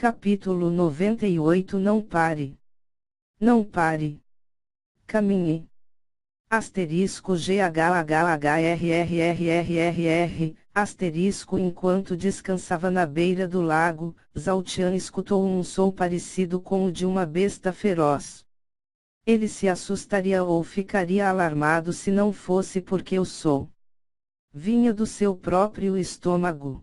Capítulo 98. Não pare. Não pare. Caminhe. Asterisco GHHHRRRRR, asterisco. Enquanto descansava na beira do lago, Zhao Tian escutou um som parecido com o de uma besta feroz. Ele se assustaria ou ficaria alarmado se não fosse porque o som vinha do seu próprio estômago.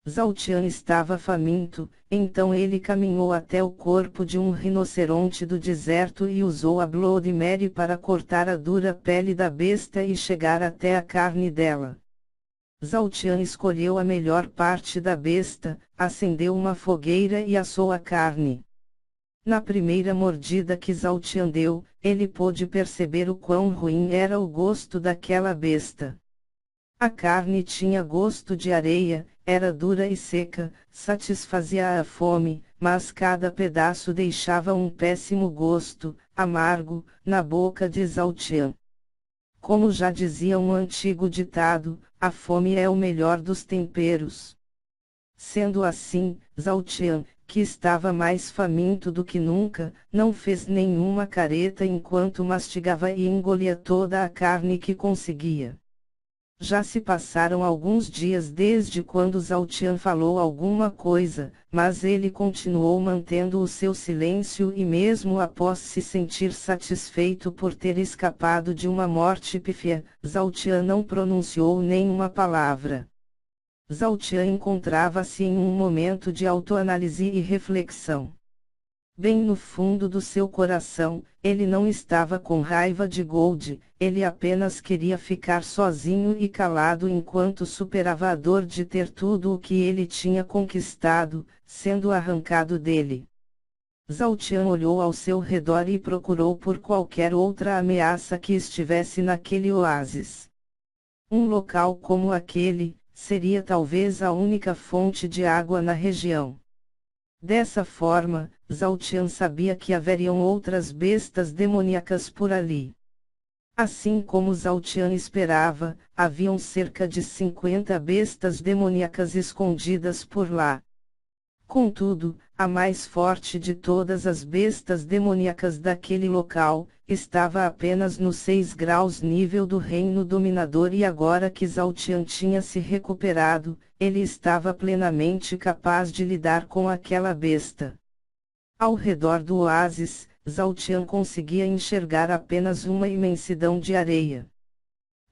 Zhao Tian estava faminto, então ele caminhou até o corpo de um rinoceronte do deserto e usou a Blood Mary para cortar a dura pele da besta e chegar até a carne dela. Zhao Tian escolheu a melhor parte da besta, acendeu uma fogueira e assou a carne. Na primeira mordida que Zhao Tian deu, ele pôde perceber o quão ruim era o gosto daquela besta. A carne tinha gosto de areia, era dura e seca, satisfazia a fome, mas cada pedaço deixava um péssimo gosto, amargo, na boca de Zhao Tian. Como já dizia um antigo ditado, a fome é o melhor dos temperos. Sendo assim, Zhao Tian, que estava mais faminto do que nunca, não fez nenhuma careta enquanto mastigava e engolia toda a carne que conseguia. Já se passaram alguns dias desde quando Zhao Tian falou alguma coisa, mas ele continuou mantendo o seu silêncio e mesmo após se sentir satisfeito por ter escapado de uma morte pífia, Zhao Tian não pronunciou nenhuma palavra. Zhao Tian encontrava-se em um momento de autoanálise e reflexão. Bem no fundo do seu coração, ele não estava com raiva de Gold, ele apenas queria ficar sozinho e calado enquanto superava a dor de ter tudo o que ele tinha conquistado, sendo arrancado dele. Zhao Tian olhou ao seu redor e procurou por qualquer outra ameaça que estivesse naquele oásis. Um local como aquele, seria talvez a única fonte de água na região. Dessa forma, Zhao Tian sabia que haveriam outras bestas demoníacas por ali. Assim como Zhao Tian esperava, haviam cerca de 50 bestas demoníacas escondidas por lá. Contudo, a mais forte de todas as bestas demoníacas daquele local, estava apenas nos 6 graus nível do reino dominador e agora que Zhao Tian tinha se recuperado, ele estava plenamente capaz de lidar com aquela besta. Ao redor do oásis, Zhao Tian conseguia enxergar apenas uma imensidão de areia.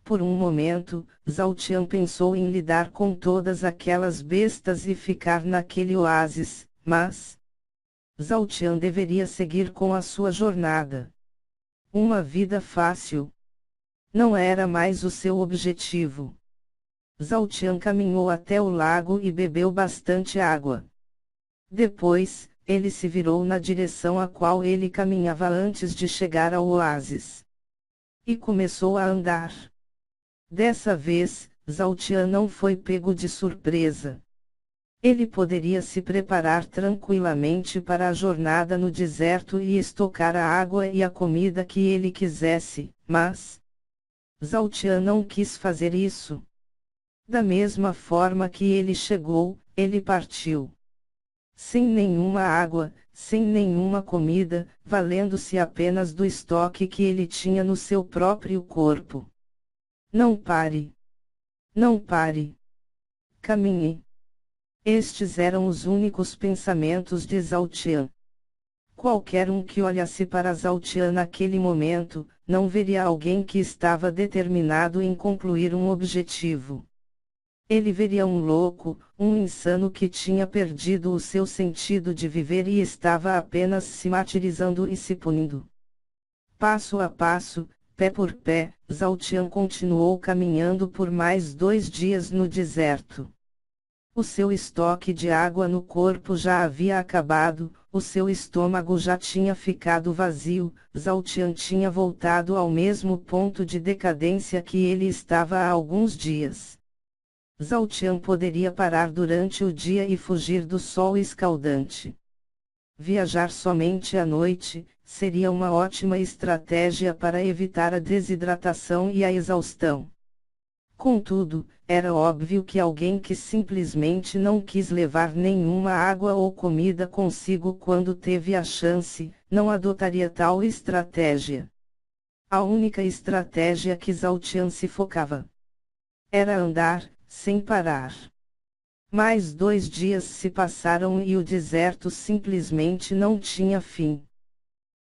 Por um momento, Zhao Tian pensou em lidar com todas aquelas bestas e ficar naquele oásis, mas Zhao Tian deveria seguir com a sua jornada. Uma vida fácil não era mais o seu objetivo. Zhao Tian caminhou até o lago e bebeu bastante água. Depois, ele se virou na direção a qual ele caminhava antes de chegar ao oásis. E começou a andar. Dessa vez, Zhao Tian não foi pego de surpresa. Ele poderia se preparar tranquilamente para a jornada no deserto e estocar a água e a comida que ele quisesse, mas Zhao Tian não quis fazer isso. Da mesma forma que ele chegou, ele partiu. Sem nenhuma água, sem nenhuma comida, valendo-se apenas do estoque que ele tinha no seu próprio corpo. Não pare. Não pare. Caminhe. Estes eram os únicos pensamentos de Zhao Tian. Qualquer um que olhasse para Zhao Tian naquele momento, não veria alguém que estava determinado em concluir um objetivo. Ele veria um louco, um insano que tinha perdido o seu sentido de viver e estava apenas se martirizando e se punindo. Passo a passo, pé por pé, Zhao Tian continuou caminhando por mais 2 dias no deserto. O seu estoque de água no corpo já havia acabado, o seu estômago já tinha ficado vazio, Zhao Tian tinha voltado ao mesmo ponto de decadência que ele estava há alguns dias. Zhao Tian poderia parar durante o dia e fugir do sol escaldante. Viajar somente à noite seria uma ótima estratégia para evitar a desidratação e a exaustão. Contudo, era óbvio que alguém que simplesmente não quis levar nenhuma água ou comida consigo quando teve a chance, não adotaria tal estratégia. A única estratégia que Zhao Tian se focava era andar, sem parar. Mais 2 dias se passaram e o deserto simplesmente não tinha fim.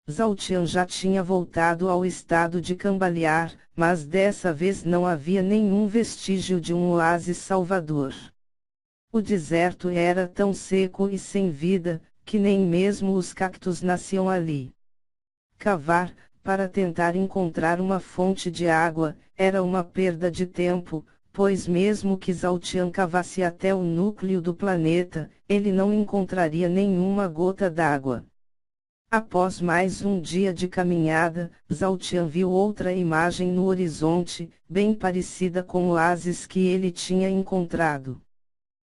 Zhao Tian já tinha voltado ao estado de cambalear, mas dessa vez não havia nenhum vestígio de um oásis salvador. O deserto era tão seco e sem vida, que nem mesmo os cactos nasciam ali. Cavar, para tentar encontrar uma fonte de água, era uma perda de tempo, pois mesmo que Zhao Tian cavasse até o núcleo do planeta, ele não encontraria nenhuma gota d'água. Após mais um dia de caminhada, Zhao Tian viu outra imagem no horizonte, bem parecida com o oásis que ele tinha encontrado.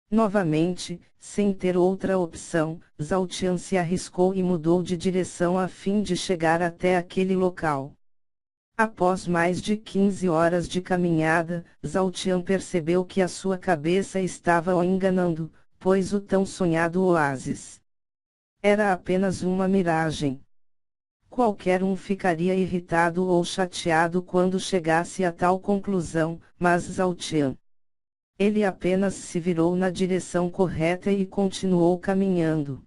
Novamente, sem ter outra opção, Zhao Tian se arriscou e mudou de direção a fim de chegar até aquele local. Após mais de 15 horas de caminhada, Zhao Tian percebeu que a sua cabeça estava o enganando, pois o tão sonhado oásis era apenas uma miragem. Qualquer um ficaria irritado ou chateado quando chegasse a tal conclusão, mas Zhao Tian, ele apenas se virou na direção correta e continuou caminhando.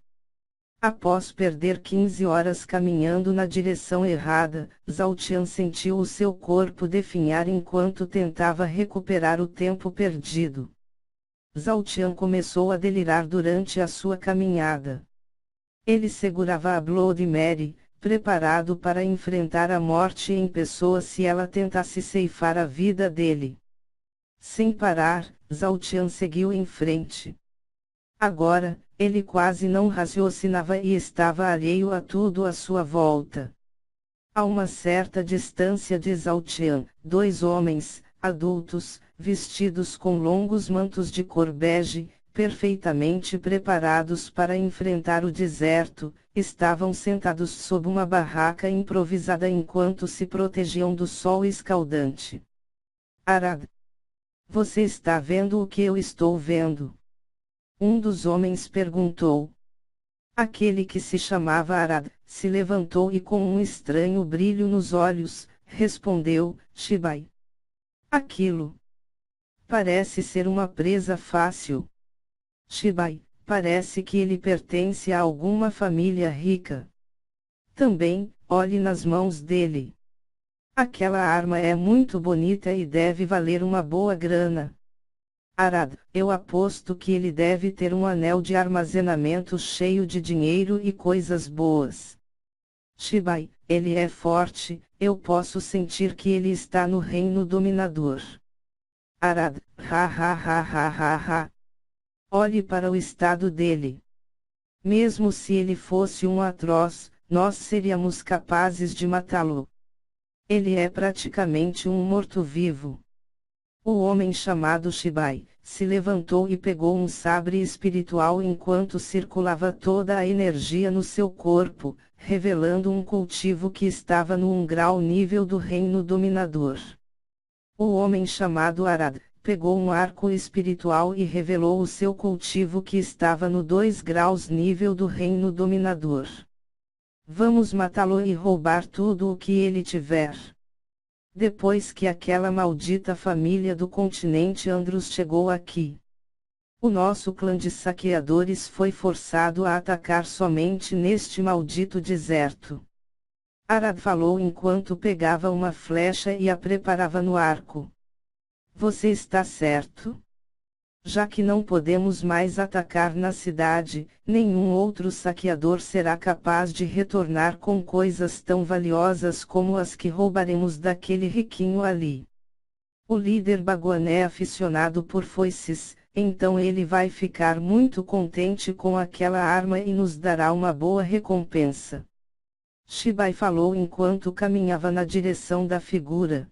Após perder 15 horas caminhando na direção errada, Zhao Tian sentiu o seu corpo definhar enquanto tentava recuperar o tempo perdido. Zhao Tian começou a delirar durante a sua caminhada. Ele segurava a Bloody Mary, preparado para enfrentar a morte em pessoa se ela tentasse ceifar a vida dele. Sem parar, Zhao Tian seguiu em frente. Agora, ele quase não raciocinava e estava alheio a tudo à sua volta. A uma certa distância de Zhao Tian, 2 homens, adultos, vestidos com longos mantos de cor bege, perfeitamente preparados para enfrentar o deserto, estavam sentados sob uma barraca improvisada enquanto se protegiam do sol escaldante. Arad, você está vendo o que eu estou vendo? Um dos homens perguntou. Aquele que se chamava Arad, se levantou e com um estranho brilho nos olhos, respondeu, Shibai. Aquilo parece ser uma presa fácil. Shibai, parece que ele pertence a alguma família rica. Também, olhe nas mãos dele. Aquela arma é muito bonita e deve valer uma boa grana. Arad, eu aposto que ele deve ter um anel de armazenamento cheio de dinheiro e coisas boas. Shibai, ele é forte, eu posso sentir que ele está no reino dominador. Arad, ha ha ha ha ha ha. Olhe para o estado dele. Mesmo se ele fosse um atroz, nós seríamos capazes de matá-lo. Ele é praticamente um morto-vivo. O homem chamado Shibai se levantou e pegou um sabre espiritual enquanto circulava toda a energia no seu corpo, revelando um cultivo que estava no 1 grau nível do reino dominador. O homem chamado Arad pegou um arco espiritual e revelou o seu cultivo que estava no 2 graus nível do reino dominador. Vamos matá-lo e roubar tudo o que ele tiver. Depois que aquela maldita família do continente Andros chegou aqui, o nosso clã de saqueadores foi forçado a atacar somente neste maldito deserto. Arad falou enquanto pegava uma flecha e a preparava no arco. Você está certo? Já que não podemos mais atacar na cidade, nenhum outro saqueador será capaz de retornar com coisas tão valiosas como as que roubaremos daquele riquinho ali. O líder Baguan é aficionado por foices, então ele vai ficar muito contente com aquela arma e nos dará uma boa recompensa. Shibai falou enquanto caminhava na direção da figura.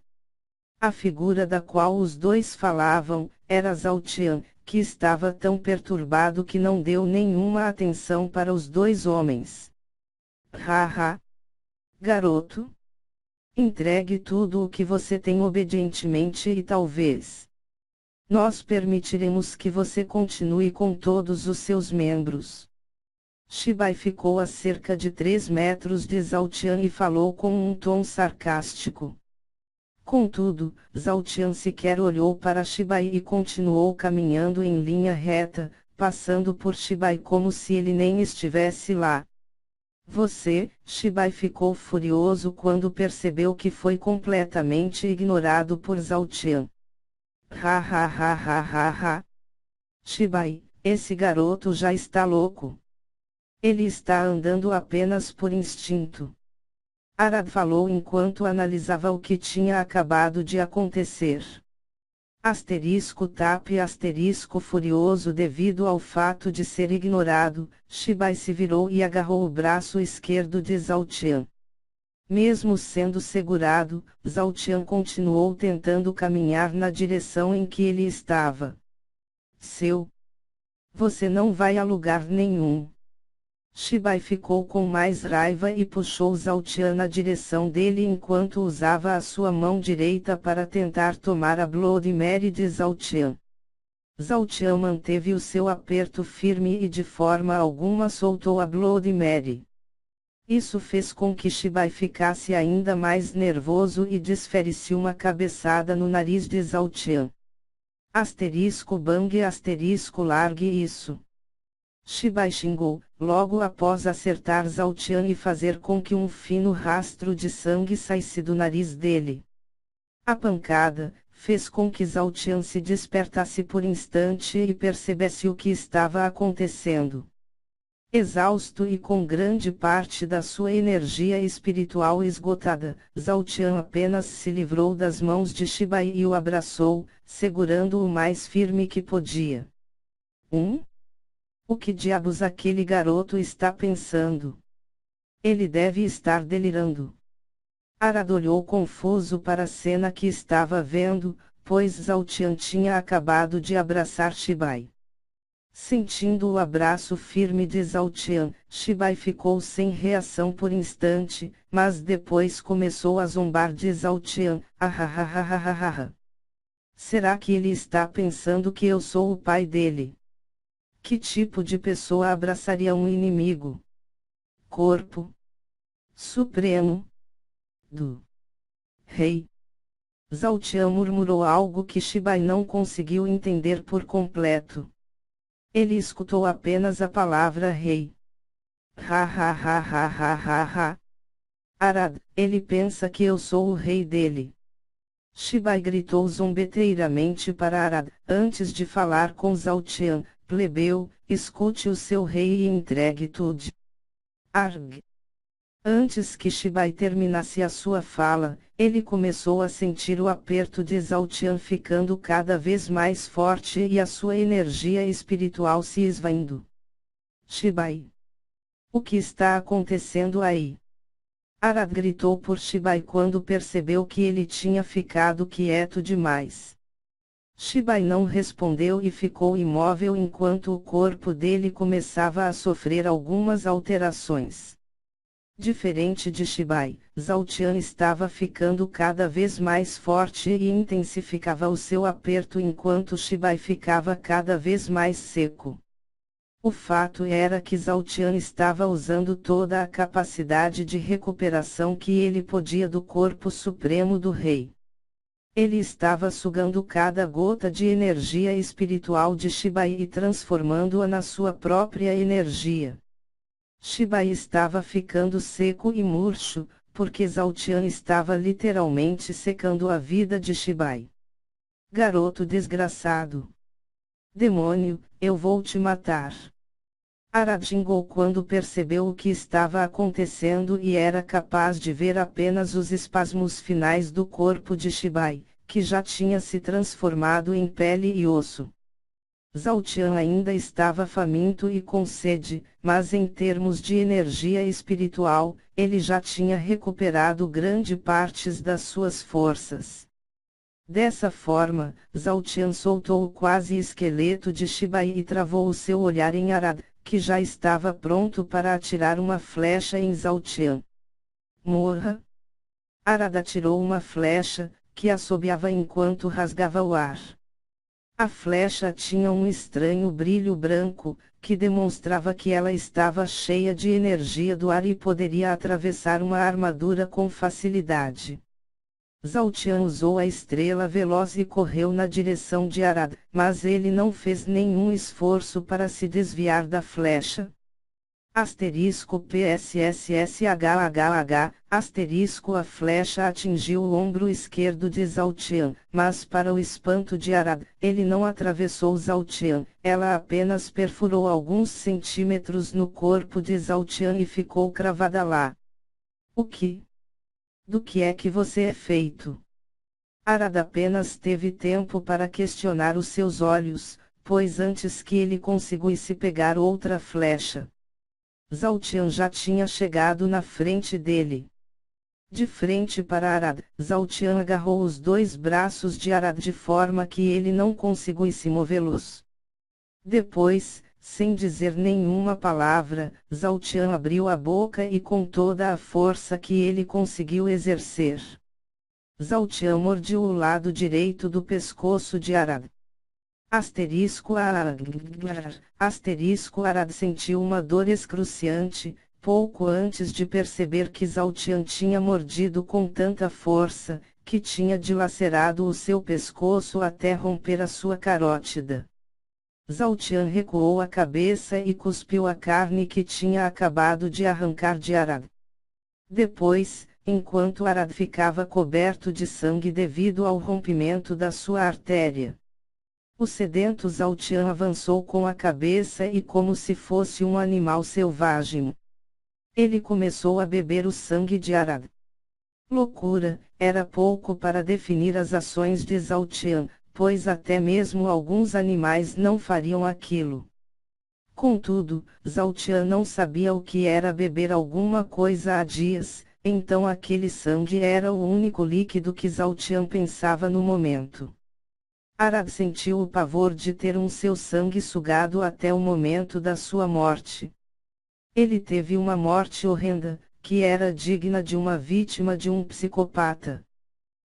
A figura da qual os dois falavam, era Zhao Tian, que estava tão perturbado que não deu nenhuma atenção para os 2 homens. Haha! Garoto! Entregue tudo o que você tem obedientemente e talvez Nós permitiremos que você continue com todos os seus membros. Shibai ficou a cerca de 3 metros de Zhao Tian e falou com um tom sarcástico. Contudo, Zhao Tian sequer olhou para Shibai e continuou caminhando em linha reta, passando por Shibai como se ele nem estivesse lá. Shibai ficou furioso quando percebeu que foi completamente ignorado por Zhao Tian. Ha ha ha ha ha ha. Shibai, esse garoto já está louco. Ele está andando apenas por instinto. Arad falou enquanto analisava o que tinha acabado de acontecer. *Tap furioso devido ao fato de ser ignorado, Shibai se virou e agarrou o braço esquerdo de Zhao Tian. Mesmo sendo segurado, Zhao Tian continuou tentando caminhar na direção em que ele estava. Você não vai a lugar nenhum. Shibai ficou com mais raiva e puxou Zhao Tian na direção dele enquanto usava a sua mão direita para tentar tomar a Bloody Mary de Zhao Tian. Zhao Tian manteve o seu aperto firme e de forma alguma soltou a Bloody Mary. Isso fez com que Shibai ficasse ainda mais nervoso e desferisse uma cabeçada no nariz de Zhao Tian. *Bang largue isso. Shibai xingou, logo após acertar Zhao Tian e fazer com que um fino rastro de sangue saísse do nariz dele. A pancada fez com que Zhao Tian se despertasse por instante e percebesse o que estava acontecendo. Exausto e com grande parte da sua energia espiritual esgotada, Zhao Tian apenas se livrou das mãos de Shibai e o abraçou, segurando-o o mais firme que podia. O que diabos aquele garoto está pensando? Ele deve estar delirando. Arad olhou confuso para a cena que estava vendo, pois Zhao Tian tinha acabado de abraçar Shibai. Sentindo o abraço firme de Zhao Tian, Shibai ficou sem reação por instante, mas depois começou a zombar de Zhao Tian. Será que ele está pensando que eu sou o pai dele? Que tipo de pessoa abraçaria um inimigo? Corpo Supremo do Rei. Zhao Tian murmurou algo que Shibai não conseguiu entender por completo. Ele escutou apenas a palavra rei. Arad, ele pensa que eu sou o rei dele. Shibai gritou zombeteiramente para Arad, antes de falar com Zhao Tian. Plebeu, escute o seu rei e entregue tudo. Arg. Antes que Shibai terminasse a sua fala, ele começou a sentir o aperto de Zhao Tian ficando cada vez mais forte e a sua energia espiritual se esvaindo. Shibai. O que está acontecendo aí? Arad gritou por Shibai quando percebeu que ele tinha ficado quieto demais. Shibai não respondeu e ficou imóvel enquanto o corpo dele começava a sofrer algumas alterações. Diferente de Shibai, Zhao Tian estava ficando cada vez mais forte e intensificava o seu aperto enquanto Shibai ficava cada vez mais seco. O fato era que Zhao Tian estava usando toda a capacidade de recuperação que ele podia do corpo supremo do rei. Ele estava sugando cada gota de energia espiritual de Shibai e transformando-a na sua própria energia. Shibai estava ficando seco e murcho, porque Zhao Tian estava literalmente secando a vida de Shibai. Garoto desgraçado! Demônio, eu vou te matar! Arad xingou quando percebeu o que estava acontecendo e era capaz de ver apenas os espasmos finais do corpo de Shibai, que já tinha se transformado em pele e osso. Zhao Tian ainda estava faminto e com sede, mas em termos de energia espiritual, ele já tinha recuperado grande parte das suas forças. Dessa forma, Zhao Tian soltou o quase esqueleto de Shibai e travou o seu olhar em Arad, que já estava pronto para atirar uma flecha em Zhao Tian. Morra! Arad atirou uma flecha, que assobiava enquanto rasgava o ar. A flecha tinha um estranho brilho branco, que demonstrava que ela estava cheia de energia do ar e poderia atravessar uma armadura com facilidade. Zhao Tian usou a estrela veloz e correu na direção de Arad, mas ele não fez nenhum esforço para se desviar da flecha. Asterisco PSSSHHH, asterisco a flecha atingiu o ombro esquerdo de Zhao Tian, mas para o espanto de Arad, ele não atravessou Zhao Tian, ela apenas perfurou alguns centímetros no corpo de Zhao Tian e ficou cravada lá. O que? Do que é que você é feito? Arad apenas teve tempo para questionar os seus olhos, pois antes que ele conseguisse pegar outra flecha, Zhao Tian já tinha chegado na frente dele. De frente para Arad, Zhao Tian agarrou os dois braços de Arad de forma que ele não conseguisse movê-los. Depois, sem dizer nenhuma palavra, Zhao Tian abriu a boca e com toda a força que ele conseguiu exercer, Zhao Tian mordiu o lado direito do pescoço de Arad. Asterisco Arad sentiu uma dor excruciante, pouco antes de perceber que Zhao Tian tinha mordido com tanta força, que tinha dilacerado o seu pescoço até romper a sua carótida. Zhao Tian recuou a cabeça e cuspiu a carne que tinha acabado de arrancar de Arad. Depois, enquanto Arad ficava coberto de sangue devido ao rompimento da sua artéria, o sedento Zhao Tian avançou com a cabeça e como se fosse um animal selvagem, ele começou a beber o sangue de Arad. Loucura, era pouco para definir as ações de Zhao Tian, pois até mesmo alguns animais não fariam aquilo. Contudo, Zhao Tian não sabia o que era beber alguma coisa há dias, então aquele sangue era o único líquido que Zhao Tian pensava no momento. Arad sentiu o pavor de ter seu sangue sugado até o momento da sua morte. Ele teve uma morte horrenda, que era digna de uma vítima de um psicopata.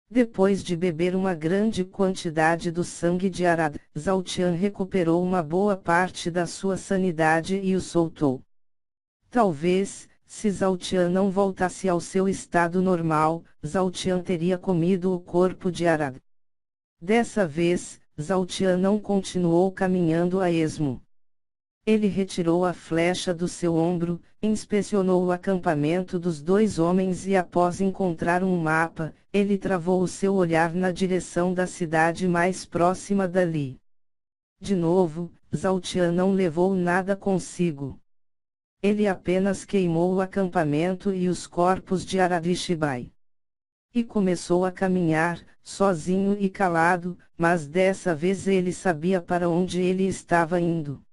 Depois de beber uma grande quantidade do sangue de Arad, Zhao Tian recuperou uma boa parte da sua sanidade e o soltou. Talvez, se Zhao Tian não voltasse ao seu estado normal, Zhao Tian teria comido o corpo de Arad. Dessa vez, Zhao Tian não continuou caminhando a esmo. Ele retirou a flecha do seu ombro, inspecionou o acampamento dos dois homens e após encontrar um mapa, ele travou o seu olhar na direção da cidade mais próxima dali. De novo, Zhao Tian não levou nada consigo. Ele apenas queimou o acampamento e os corpos de Arad e Shibai. E começou a caminhar, sozinho e calado, mas dessa vez ele sabia para onde ele estava indo.